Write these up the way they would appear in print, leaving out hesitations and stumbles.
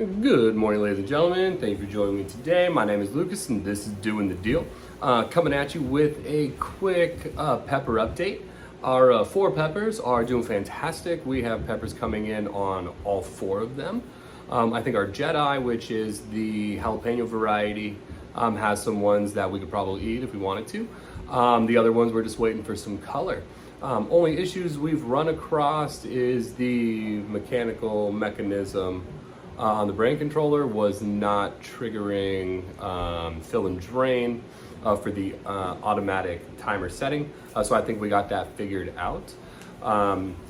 Good morning, ladies and gentlemen. Thank you for joining me today. My name is Lucas, and this is Doing the Deal. Coming at you with a quick pepper update. Our 4 peppers are doing fantastic. We have peppers coming in on all 4 of them. I think our Jedi, which is the jalapeno variety, has some ones that we could probably eat if we wanted to. The other ones, we're just waiting for some color. Only issues we've run across is the mechanical mechanism on the brain controller was not triggering fill and drain for the automatic timer setting. So I think we got that figured out.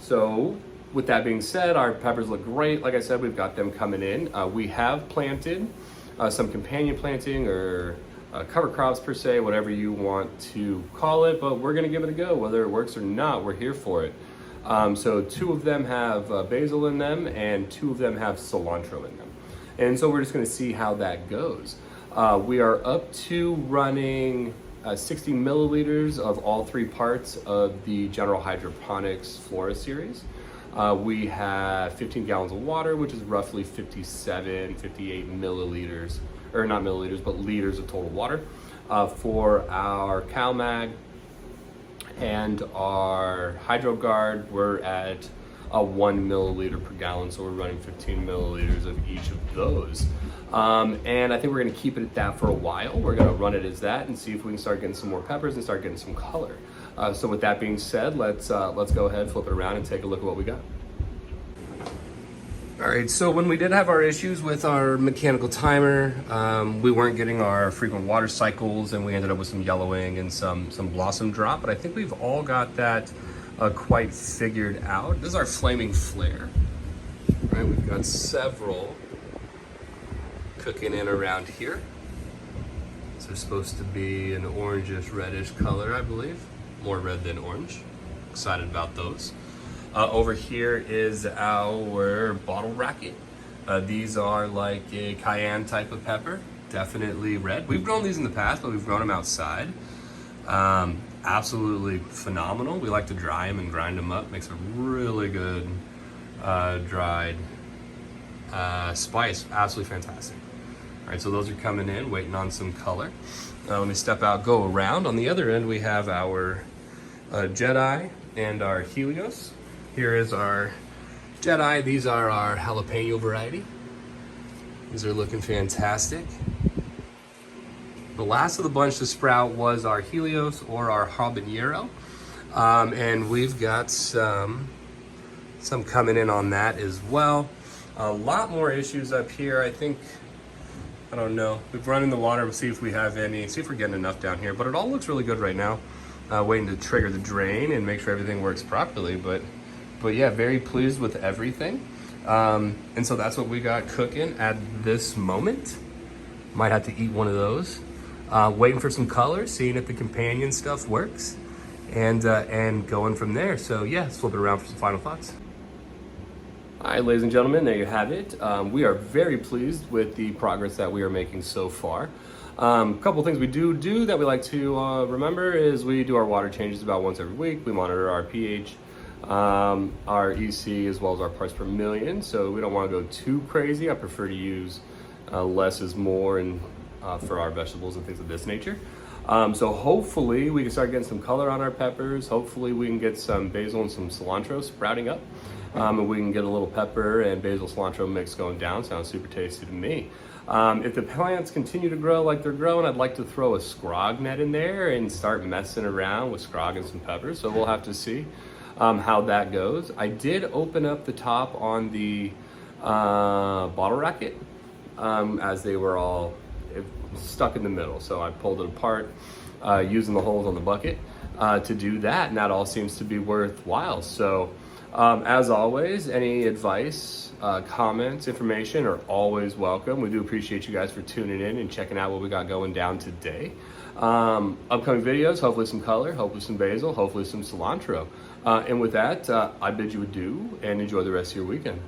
So with that being said, our peppers look great. Like I said, we've got them coming in. We have planted some companion planting or cover crops per se, whatever you want to call it, but we're gonna give it a go. Whether it works or not, we're here for it. So 2 of them have basil in them and 2 of them have cilantro in them. And so we're just gonna see how that goes. We are up to running 60 milliliters of all 3 parts of the General Hydroponics Flora series. We have 15 gallons of water, which is roughly 58 milliliters, or not milliliters, but liters of total water. For our CalMag and our HydroGuard, we're at 1 milliliter per gallon, so we're running 15 milliliters of each of those. And I think we're gonna keep it at that for a while. We're gonna run it as that and see if we can start getting some more peppers and start getting some color. So with that being said, let's go ahead, flip it around and take a look at what we got. All right, so when we did have our issues with our mechanical timer, we weren't getting our frequent water cycles and we ended up with some yellowing and some blossom drop, but I think we've all got that quite figured out. This is our flaming flare, right? We've got several cooking in around here. So they're supposed to be an orangish reddish color, I believe. More red than orange. Excited about those. Over here is our bottle racket. These are like a cayenne type of pepper, definitely red. We've grown these in the past, but we've grown them outside. Absolutely phenomenal. We like to dry them and grind them up. Makes a really good dried spice. Absolutely fantastic. All right, so those are coming in, waiting on some color. Let me step out, go around. On the other end, we have our Jedi and our Helios. Here is our Jedi. These are our jalapeno variety. These are looking fantastic. The last of the bunch to sprout was our Helios or our habanero. And we've got some coming in on that as well. A lot more issues up here. I don't know. We've run in the water. We'll see if we have any, see if we're getting enough down here. But it all looks really good right now. Waiting to trigger the drain and make sure everything works properly. But yeah, very pleased with everything. And so that's what we got cooking at this moment. Might have to eat one of those. Waiting for some color, seeing if the companion stuff works, and going from there. So yeah, let's flip it around for some final thoughts. All right, ladies and gentlemen, there you have it. We are very pleased with the progress that we are making so far. A couple things we do that we like to remember is we do our water changes about once every week. We monitor our pH, our EC, as well as our parts per million. So we don't want to go too crazy. I prefer to use less is more and for our vegetables and things of this nature. So hopefully we can start getting some color on our peppers. Hopefully we can get some basil and some cilantro sprouting up. And we can get a little pepper and basil cilantro mix going down. Sounds super tasty to me. If the plants continue to grow like they're growing, I'd like to throw a scrog net in there and start messing around with scrog and some peppers. So we'll have to see how that goes. I did open up the top on the bottle racket as they were all stuck in the middle. So I pulled it apart using the holes on the bucket to do that, and that all seems to be worthwhile. So as always, any advice, comments, information are always welcome. We do appreciate you guys for tuning in and checking out what we got going down today. Upcoming videos, hopefully some color, hopefully some basil, hopefully some cilantro. And with that, I bid you adieu and enjoy the rest of your weekend.